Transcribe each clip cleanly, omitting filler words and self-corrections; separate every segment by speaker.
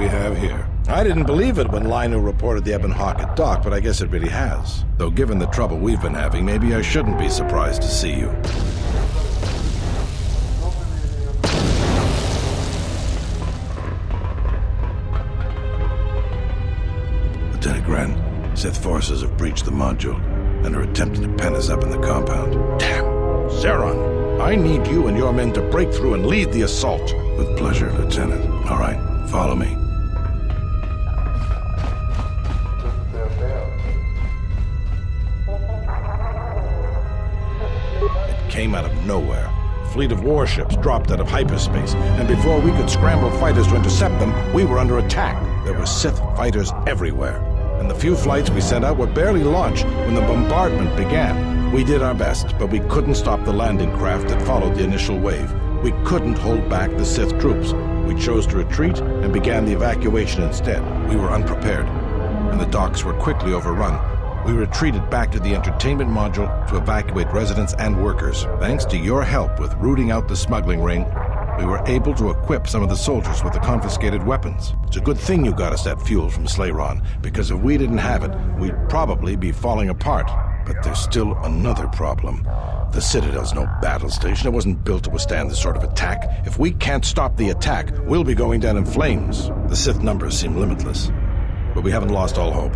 Speaker 1: we have here. I didn't believe it when Lino reported the Ebon Hawk at dock, but I guess it really has. Though given the trouble we've been having, maybe I shouldn't be surprised to see you. Lieutenant Grant, Sith forces have breached the module and are attempting to pen us up in the compound. Damn! Zeron, I need you and your men to break through and lead the assault. With pleasure, Lieutenant. All right, follow me. Came out of nowhere. A fleet of warships dropped out of hyperspace, and before we could scramble fighters to intercept them, we were under attack. There were Sith fighters everywhere, and the few flights we sent out were barely launched when the bombardment began. We did our best, but we couldn't stop the landing craft that followed the initial wave. We couldn't hold back the Sith troops. We chose to retreat and began the evacuation instead. We were unprepared, and the docks were quickly overrun. We retreated back to the entertainment module to evacuate residents and workers. Thanks to your help with rooting out the smuggling ring, we were able to equip some of the soldiers with the confiscated weapons. It's a good thing you got us that fuel from Slayron, because if we didn't have it, we'd probably be falling apart. But there's still another problem. The Citadel's no battle station. It wasn't built to withstand this sort of attack. If we can't stop the attack, we'll be going down in flames. The Sith numbers seem limitless, but we haven't lost all hope.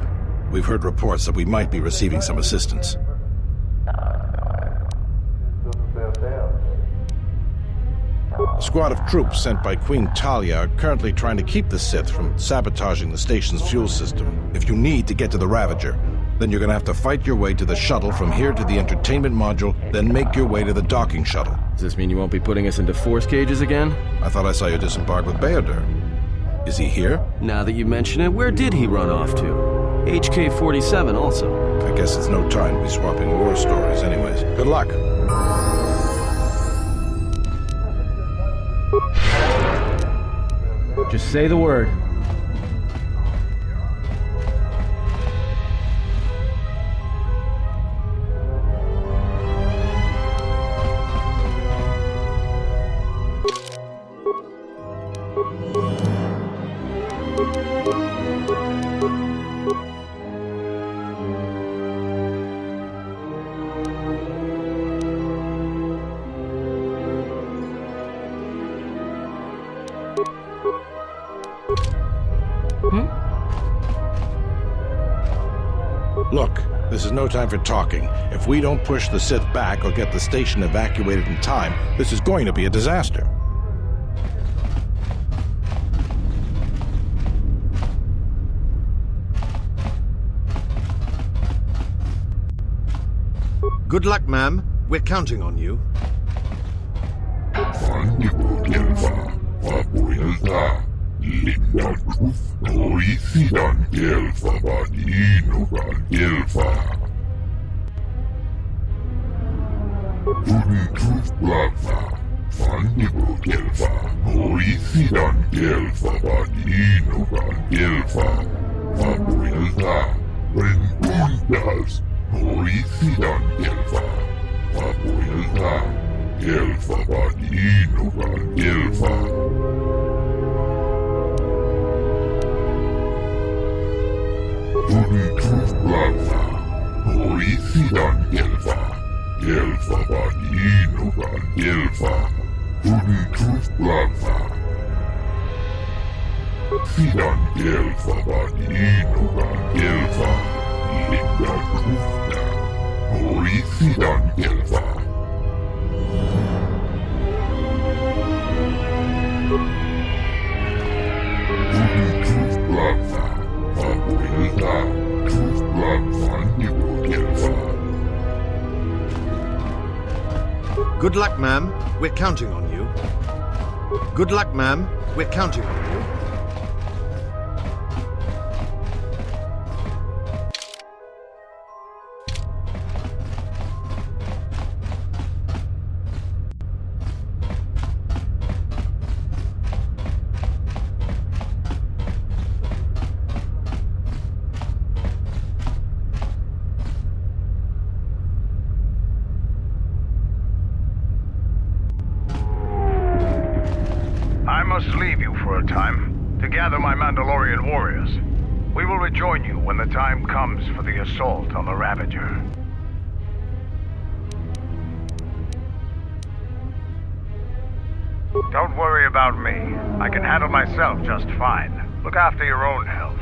Speaker 1: We've heard reports that we might be receiving some assistance. A squad of troops sent by Queen Talia are currently trying to keep the Sith from sabotaging the station's fuel system. If you need to get to the Ravager, then you're gonna have to fight your way to the shuttle from here to the entertainment module, then make your way to the docking shuttle.
Speaker 2: Does this mean you won't be putting us into force cages again?
Speaker 1: I thought I saw you disembark with Beodur. Is he here?
Speaker 2: Now that you mention it, where did he run off to? HK-47 also.
Speaker 1: I guess it's no time to be swapping war stories anyways. Good luck.
Speaker 2: Just say the word.
Speaker 1: Look, this is no time for talking. If we don't push the Sith back or get the station evacuated in time, this is going to be a disaster.
Speaker 3: Good luck, ma'am. We're counting on you. Good luck, ma'am. We're counting on you. Good luck, ma'am. We're counting on you.
Speaker 4: I must leave you for a time. to gather my Mandalorian warriors. We will rejoin you when the time comes for the assault on the Ravager. Don't worry about me. I can handle myself just fine. Look after your own health.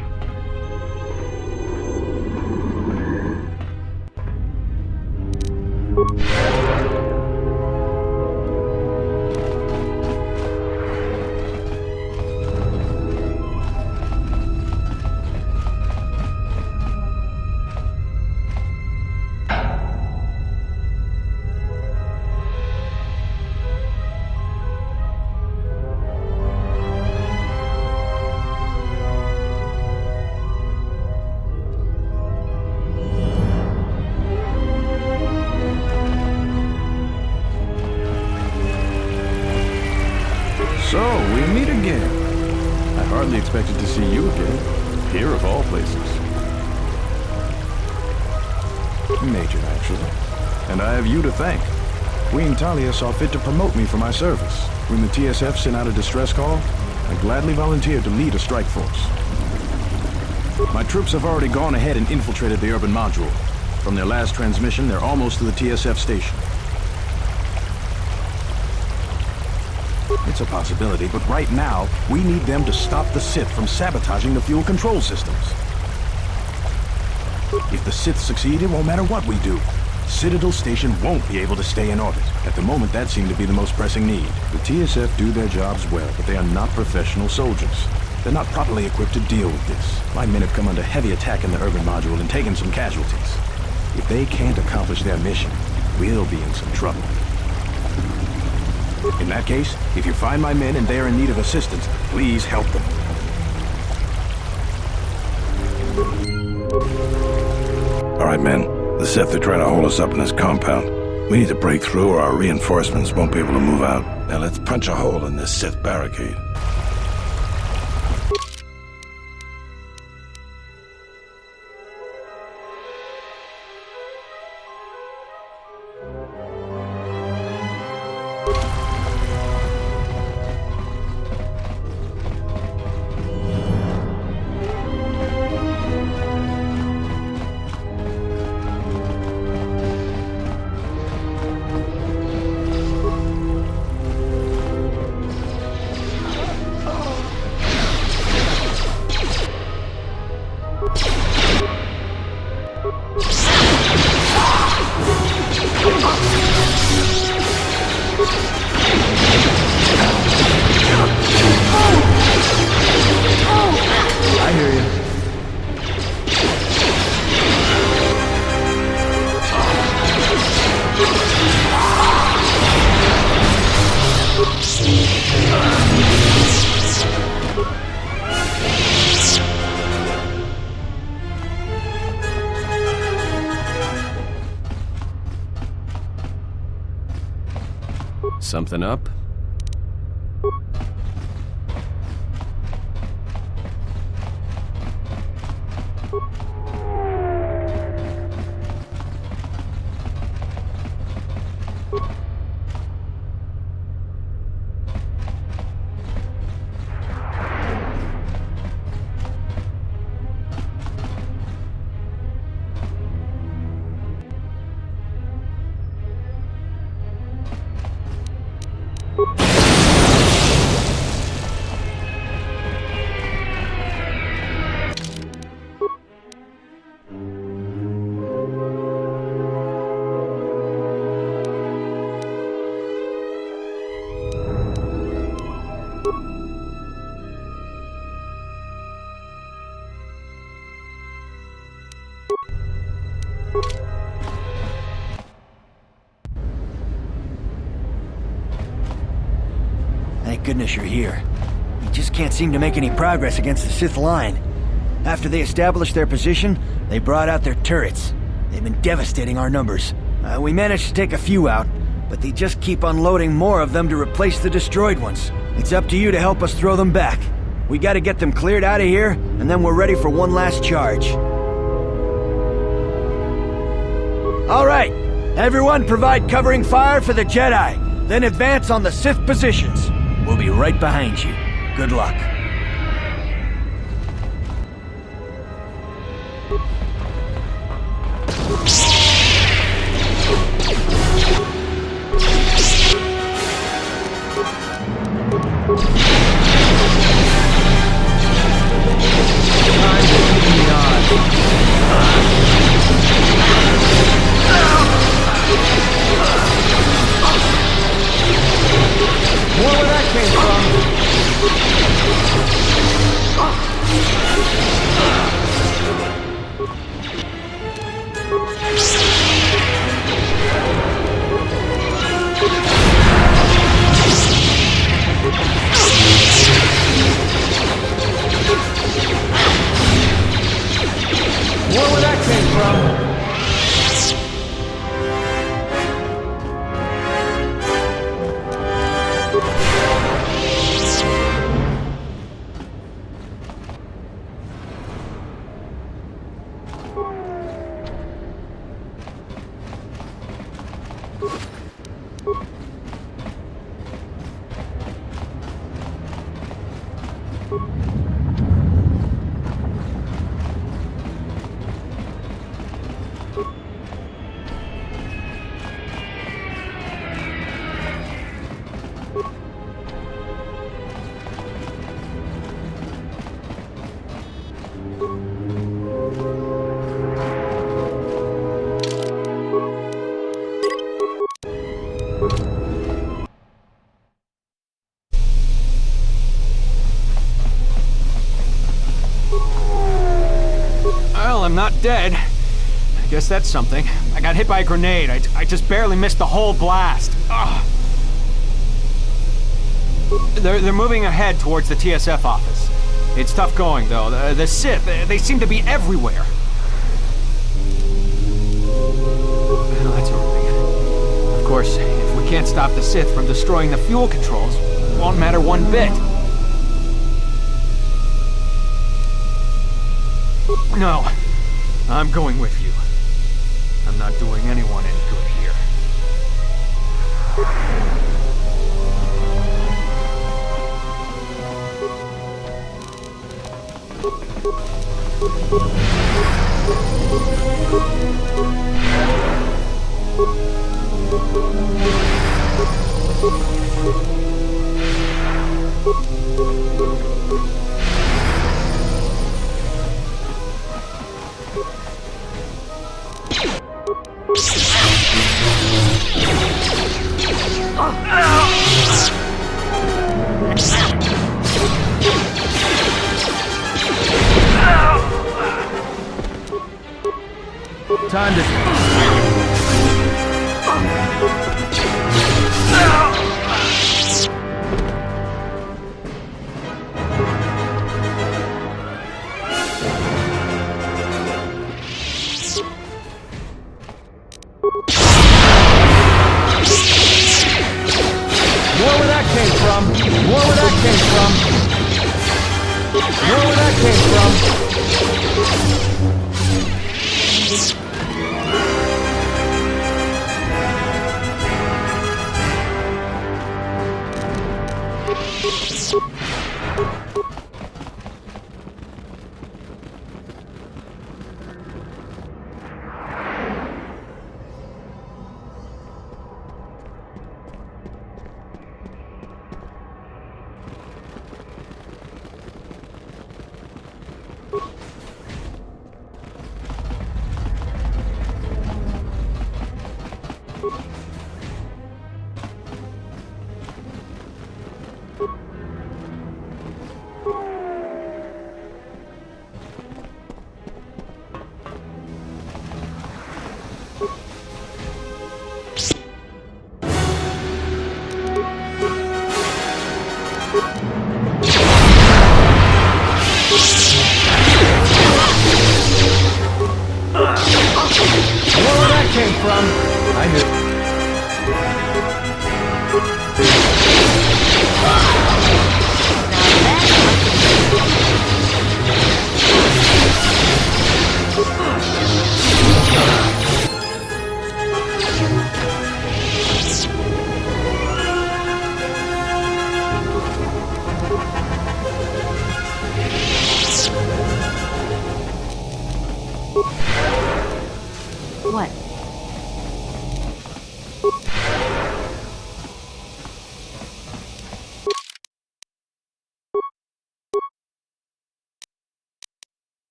Speaker 5: So, we meet again. I hardly expected to see you again. Here of all places. Major, actually. And I have you to thank. Queen Talia saw fit to promote me for my service. When the TSF sent out a distress call, I gladly volunteered to lead a strike force. My troops have already gone ahead and infiltrated the urban module. From their last transmission, they're almost to the TSF station. It's a possibility, but right now, we need them to stop the Sith from sabotaging the fuel control systems. If the Sith succeed, it won't matter what we do. Citadel Station won't be able to stay in orbit. At the moment, that seemed to be the most pressing need. The TSF do their jobs well, but they are not professional soldiers. They're not properly equipped to deal with this. My men have come under heavy attack in the urban module and taken some casualties. If they can't accomplish their mission, we'll be in some trouble. In that case, if you find my men and they are in need of assistance, please help them.
Speaker 1: All right, men. The Sith are trying to hold us up in this compound. We need to break through or our reinforcements won't be able to move out. Now let's punch a hole in this Sith barricade.
Speaker 2: Something up?
Speaker 6: Thank goodness you're here. We just can't seem to make any progress against the Sith line. After they established their position, they brought out their turrets. They've been devastating our numbers. We managed to take a few out, but they just keep unloading more of them to replace the destroyed ones. It's up to you to help us throw them back. We gotta get them cleared out of here, and then we're ready for one last charge. All right, everyone provide covering fire for the Jedi, then advance on the Sith positions. We'll be right behind you. Good luck.
Speaker 7: Where that came from?
Speaker 8: I'm not dead. I guess that's something. I got hit by a grenade. I just barely missed the whole blast. Ugh. They're moving ahead towards the TSF office. It's tough going, though. The Sith, they seem to be everywhere. Well, that's everything. Of course, if we can't stop the Sith from destroying the fuel controls, it won't matter one bit. No. I'm going with you. I'm not doing anyone any good here.
Speaker 7: Time to...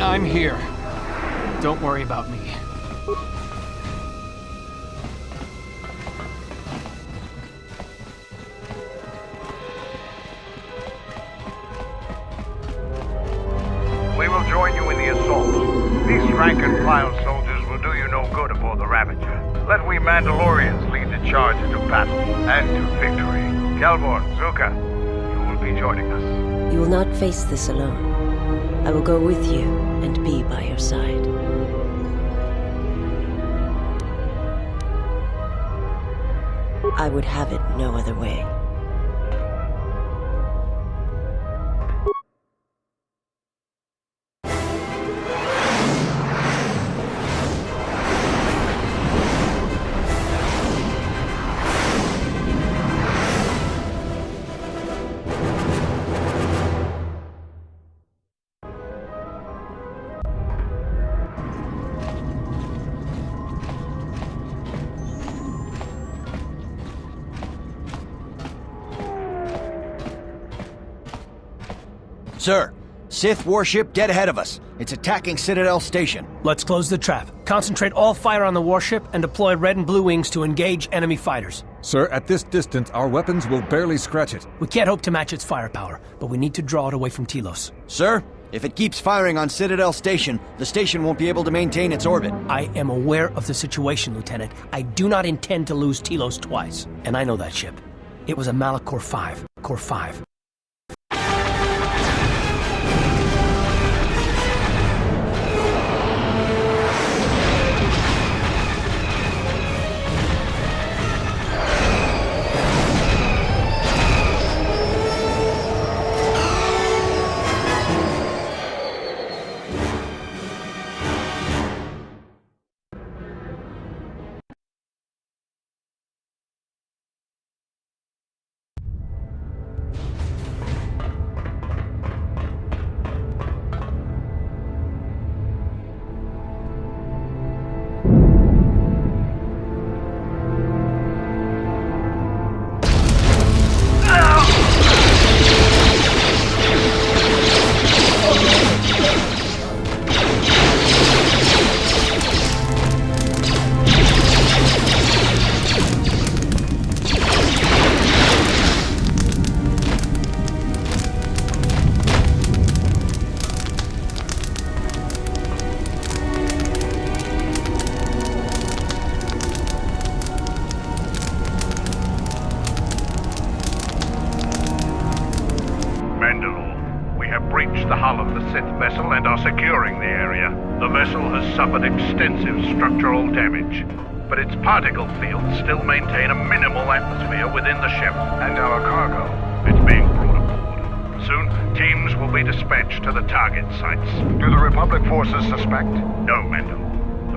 Speaker 8: I'm here. Don't worry about me.
Speaker 4: We will join you in the assault. These rank-and-file soldiers will do you no good aboard the Ravager. Let we Mandalorians lead the charge into battle and to victory. Kelvor, Zuka, you will be joining us.
Speaker 9: You will not face this alone. I will go with you and be by your side. I would have it no other way.
Speaker 6: Sir, Sith warship dead ahead of us. It's attacking Citadel Station.
Speaker 7: Let's close the trap. Concentrate all fire on the warship and deploy red and blue wings to engage enemy fighters.
Speaker 10: Sir, at this distance, our weapons will barely scratch it.
Speaker 7: We can't hope to match its firepower, but we need to draw it away from Telos.
Speaker 6: Sir, if it keeps firing on Citadel Station, the station won't be able to maintain its orbit.
Speaker 7: I am aware of the situation, Lieutenant. I do not intend to lose Telos twice. And I know that ship. It was a Malachor 5. Core 5.
Speaker 4: And are securing the area. The vessel has suffered extensive structural damage, but its particle fields still maintain a minimal atmosphere within the ship. And our cargo? It's being brought aboard. Soon, teams will be dispatched to the target sites. Do the Republic forces suspect? No, Mendel.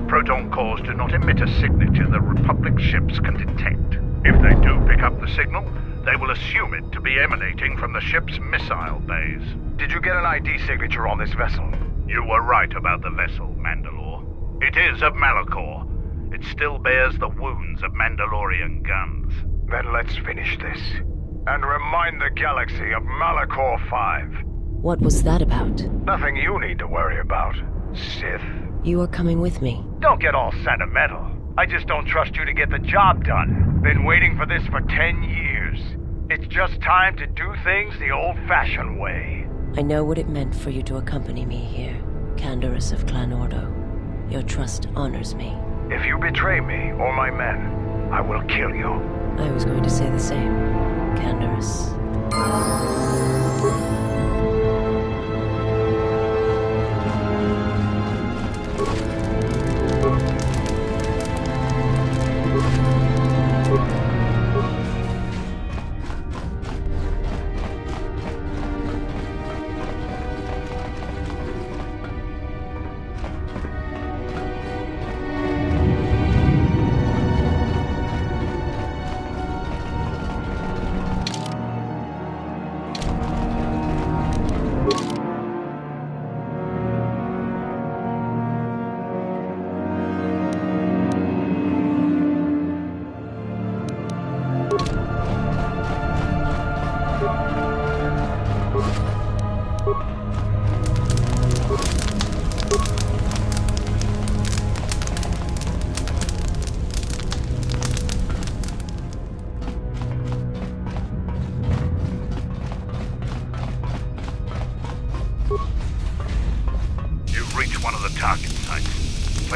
Speaker 4: The proton cores do not emit a signature the Republic ships can detect. If they do pick up the signal, they will assume it to be emanating from the ship's missile bays. Did you get an ID signature on this vessel? You were right about the vessel, Mandalore. It is of Malachor. It still bears the wounds of Mandalorian guns. Then let's finish this. And remind the galaxy of Malachor 5.
Speaker 9: What was that about?
Speaker 4: Nothing you need to worry about, Sith.
Speaker 9: You are coming with me.
Speaker 4: Don't get all sentimental. I just don't trust you to get the job done. Been waiting for this for 10 years. It's just time to do things the old-fashioned way.
Speaker 9: I know what it meant for you to accompany me here, Canderous of Clan Ordo. Your trust honors me.
Speaker 4: If you betray me or my men, I will kill you.
Speaker 9: I was going to say the same, Canderous.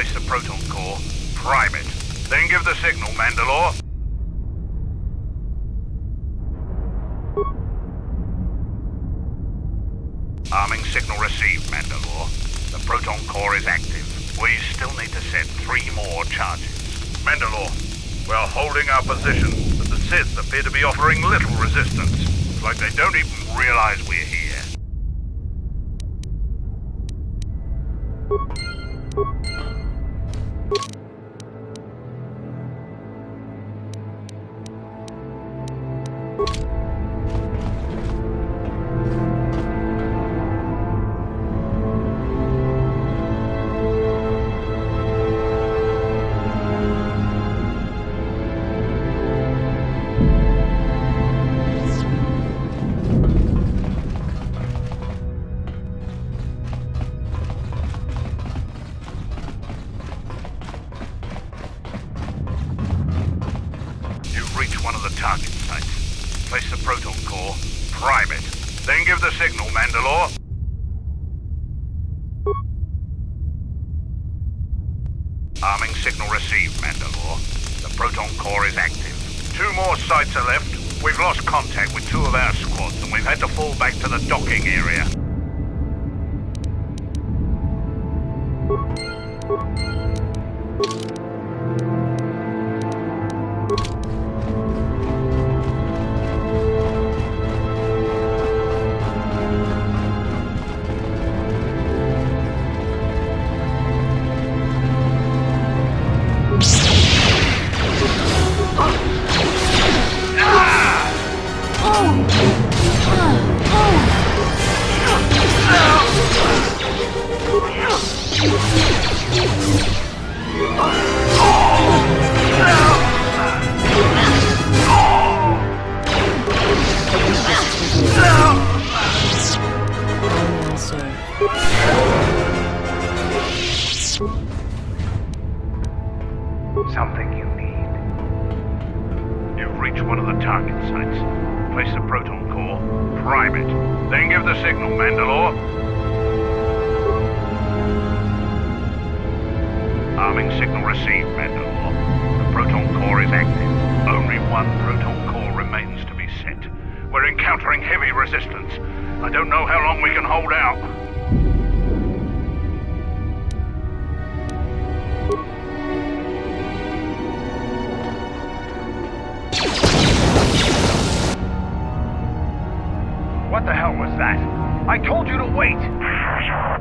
Speaker 4: Place the proton core, prime it. Then give the signal, Mandalore. Arming signal received, Mandalore. The proton core is active. We still need to set 3 more charges. Mandalore, we're holding our position, but the Sith appear to be offering little resistance. It's like they don't even realize we're here. Mandalore. Arming signal received, Mandalore. The proton core is active. 2 more sites are left. We've lost contact with 2 of our squads, and we've had to fall back to the docking area. Something you need. You've reached one of the target sites. Place the proton core, prime it, then give the signal, Mandalore. Arming signal received, Mandalore. The proton core is active. Only 1 proton core remains to be set. We're encountering heavy resistance. I don't know how long we can hold out. What the hell was that? I told you to wait!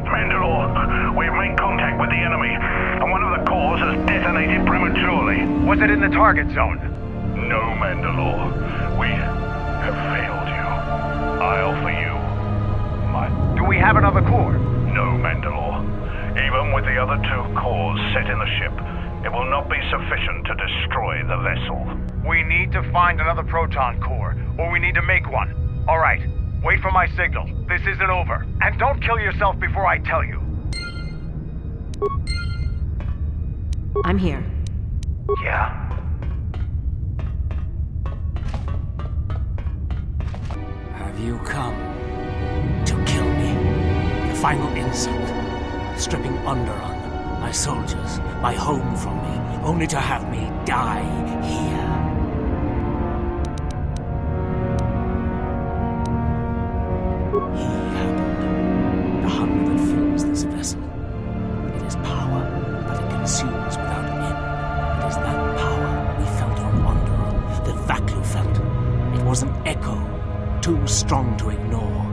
Speaker 4: Mandalore, we've made contact with the enemy, and one of the cores has detonated prematurely. Was it in the target zone? No, Mandalore. We have failed you. I offer you my... Do we have another core? No, Mandalore. Even with the other 2 cores set in the ship, it will not be sufficient to destroy the vessel. We need to find another proton core, or we need to make one. All right. Wait for my signal. This isn't over. And don't kill yourself before I tell you.
Speaker 9: I'm here.
Speaker 4: Yeah?
Speaker 7: Have you come to kill me? The final insult. Stripping Onderon, my soldiers, my home from me, only to have me die here. He happened. The hunger that fills this vessel. It is power, but it consumes without end. It is that power we felt on Onderon, that Vaklu felt. It was an echo, too strong to ignore.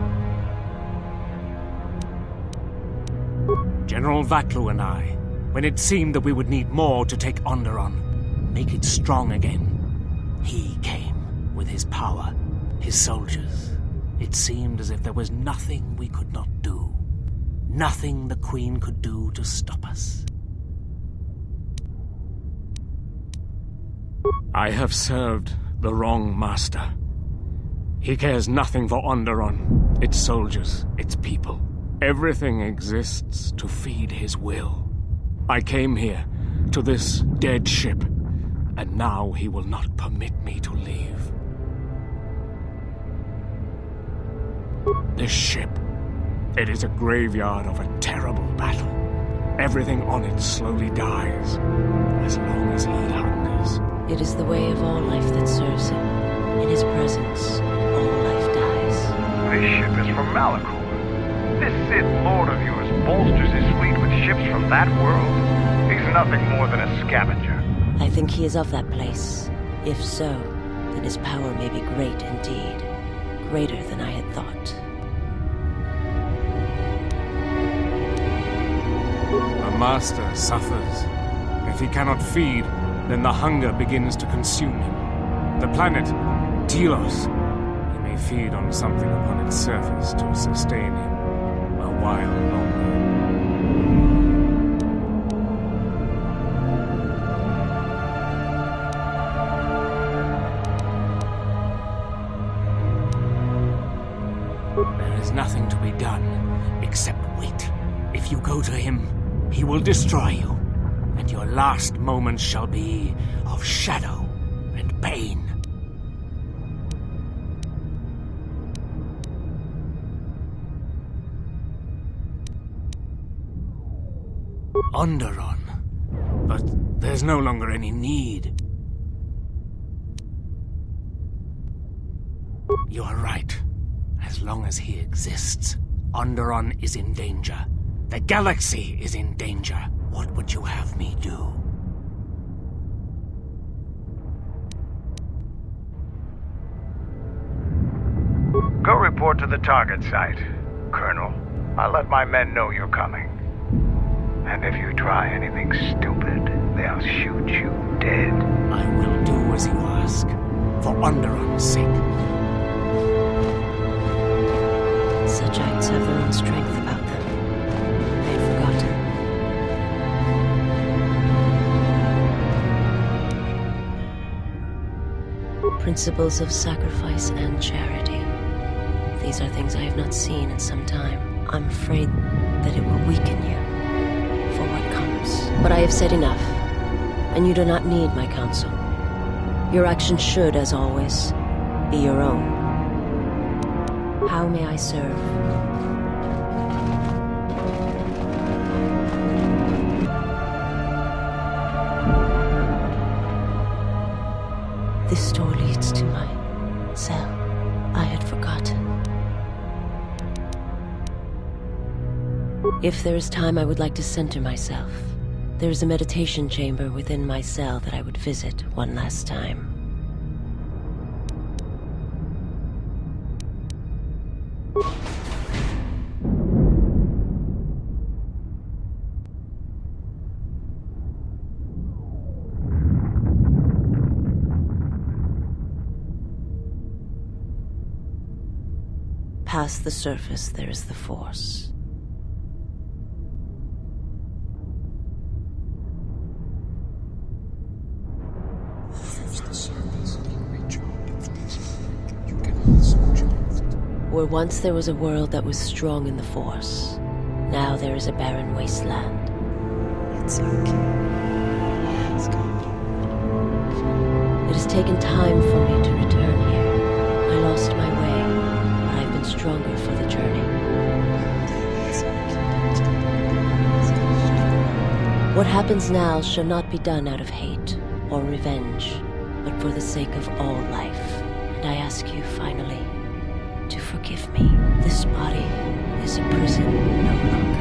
Speaker 7: General Vaklu and I, when it seemed that we would need more to take Onderon, make it strong again, he came with his power, his soldiers. It seemed as if there was nothing we could not do. Nothing the Queen could do to stop us. I have served the wrong master. He cares nothing for Onderon, its soldiers, its people. Everything exists to feed his will. I came here, to this dead ship, and now he will not permit me to leave. This ship, it is a graveyard of a terrible battle. Everything on it slowly dies, as long as he hungers.
Speaker 9: It is the way of all life that serves him. In his presence, all life dies.
Speaker 4: This ship is from Malachor. This Sith Lord of yours bolsters his fleet with ships from that world. He's nothing more than a scavenger.
Speaker 9: I think he is of that place. If so, then his power may be great indeed. Greater than I had thought.
Speaker 7: The Master suffers. If he cannot feed, then the hunger begins to consume him. The planet, Telos, he may feed on something upon its surface to sustain him a while longer. There is nothing to be done except wait. If you go to him, he will destroy you, and your last moments shall be of shadow and pain. Onderon. But there's no longer any need. You are right. As long as he exists, Onderon is in danger. The galaxy is in danger. What would you have me do?
Speaker 4: Go report to the target site, Colonel. I'll let my men know you're coming. And if you try anything stupid, they'll shoot you dead.
Speaker 7: I will do as you ask, for Onderon's sake.
Speaker 9: Such acts have their own strength about them. I had forgotten. Principles of sacrifice and charity. These are things I have not seen in some time. I'm afraid that it will weaken you for what comes. But I have said enough, and you do not need my counsel. Your actions should, as always, be your own. How may I serve? This door leads to my cell. I had forgotten. If there is time, I would like to center myself. There is a meditation chamber within my cell that I would visit one last time. Past the surface, there is the Force. Where once there was a world that was strong in the Force, now there is a barren wasteland. It's okay. It has taken time for me to return here. I lost my way, but I've been stronger for the journey. What happens now shall not be done out of hate or revenge, but for the sake of all life. And I ask you, finally, to forgive me. This body is a prison no longer.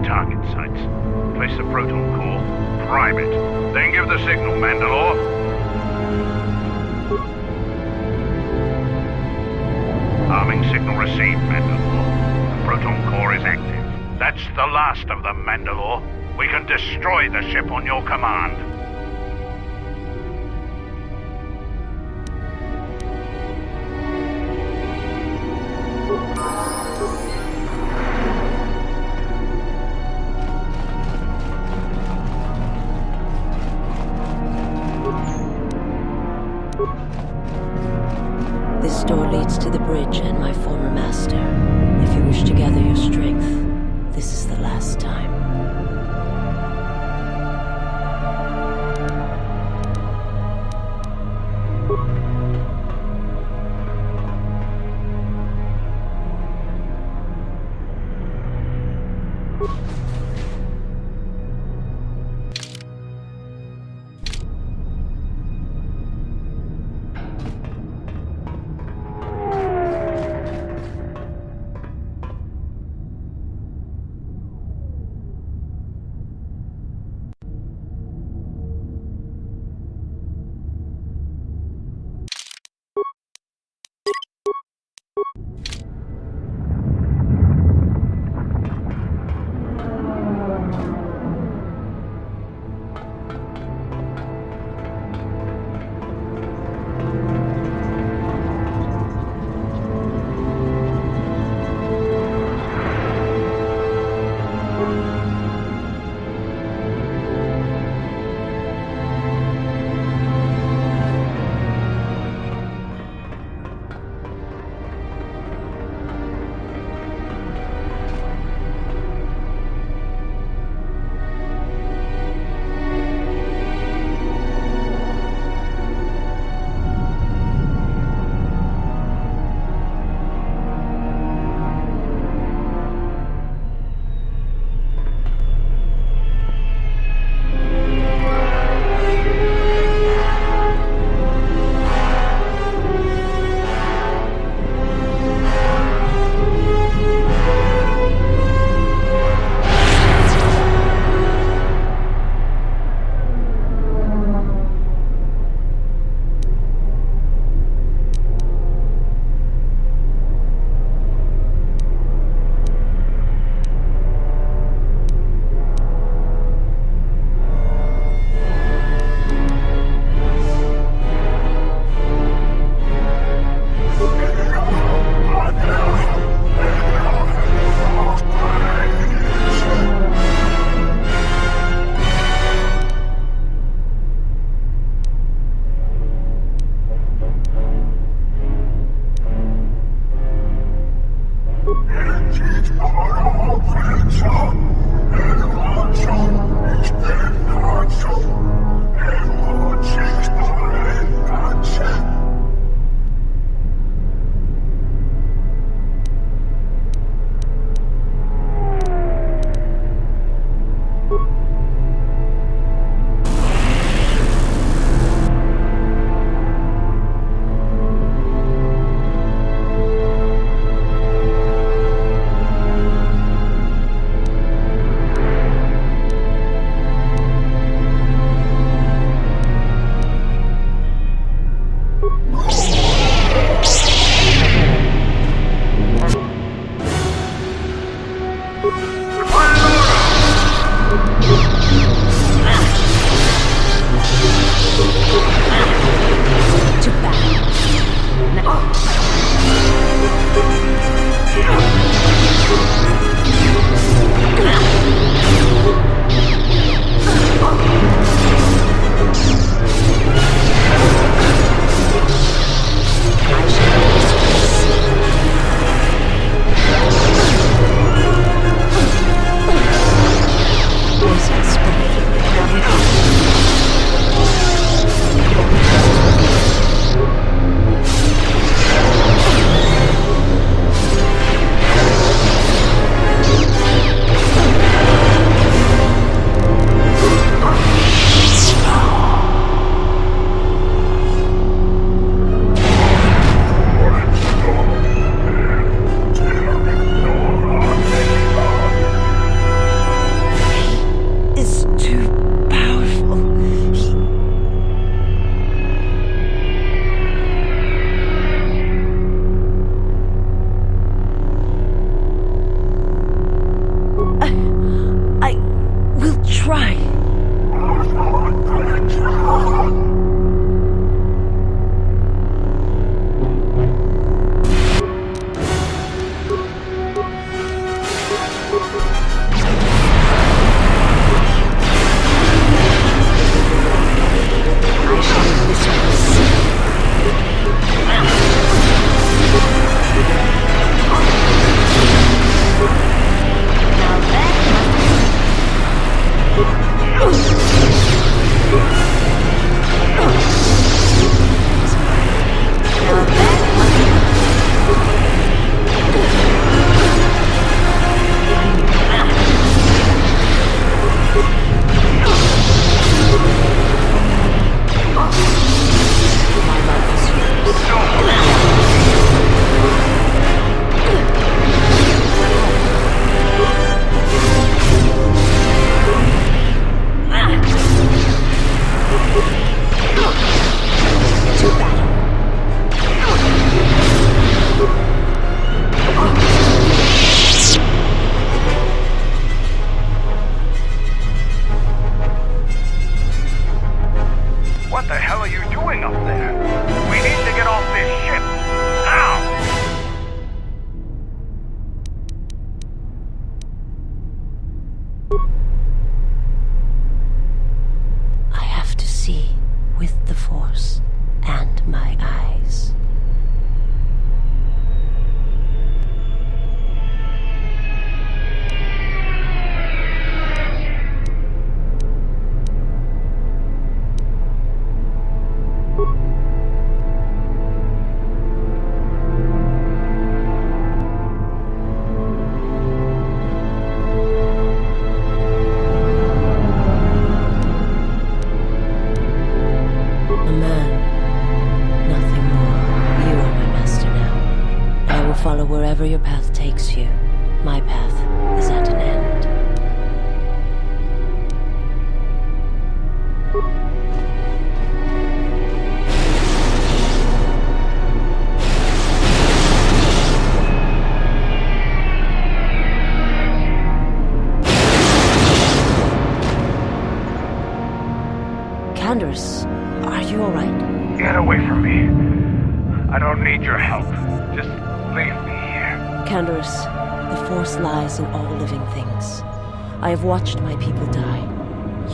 Speaker 4: target sites. Place the proton core, prime it, then give the signal, Mandalore. Arming signal received, Mandalore. The proton core is active. That's the last of them, Mandalore. We can destroy the ship on your command.
Speaker 9: This door leads to the bridge and my former master. If you wish to gather your strength, this is the last time. see with the Force and my eyes. Wherever your path takes you, my path is at an end. Canderous, are you all right?
Speaker 4: Get away from me. I don't need your help. Just leave me.
Speaker 9: Canderous, the Force lies in all living things. I have watched my people die.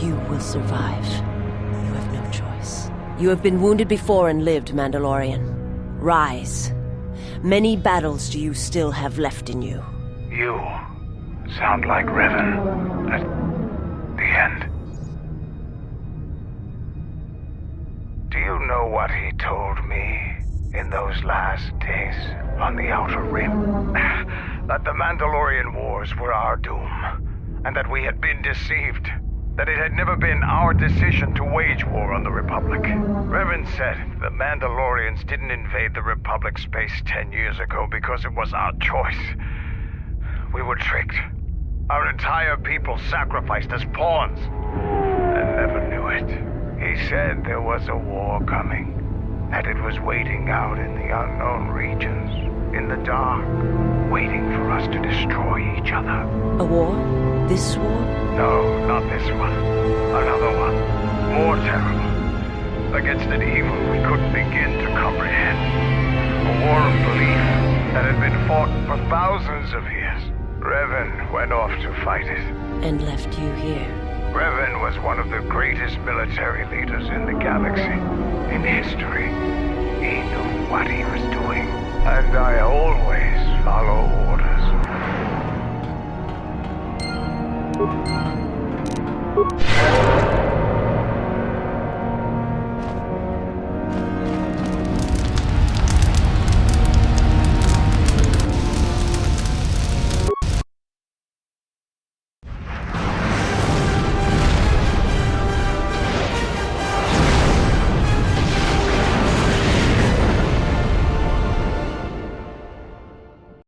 Speaker 9: You will survive. You have no choice. You have been wounded before and lived, Mandalorian. Rise. Many battles do you still have left in you.
Speaker 4: You sound like Revan at the end. Do you know what he told me in those last days on the Outer Rim? That the Mandalorian Wars were our doom, and that we had been deceived. That it had never been our decision to wage war on the Republic. Revan said the Mandalorians didn't invade the Republic space 10 years ago because it was our choice. We were tricked. Our entire people sacrificed as pawns, and never knew it. He said there was a war coming, that it was waiting out in the unknown regions, in the dark, waiting for us to destroy each other.
Speaker 9: A war? This war?
Speaker 4: No, not this one. Another one. More terrible. Against an evil we couldn't begin to comprehend. A war of belief that had been fought for thousands of years. Revan went off to fight it.
Speaker 9: And left you here.
Speaker 4: Revan was one of the greatest military leaders in the galaxy, in history. He knew what he was doing, and I always follow orders.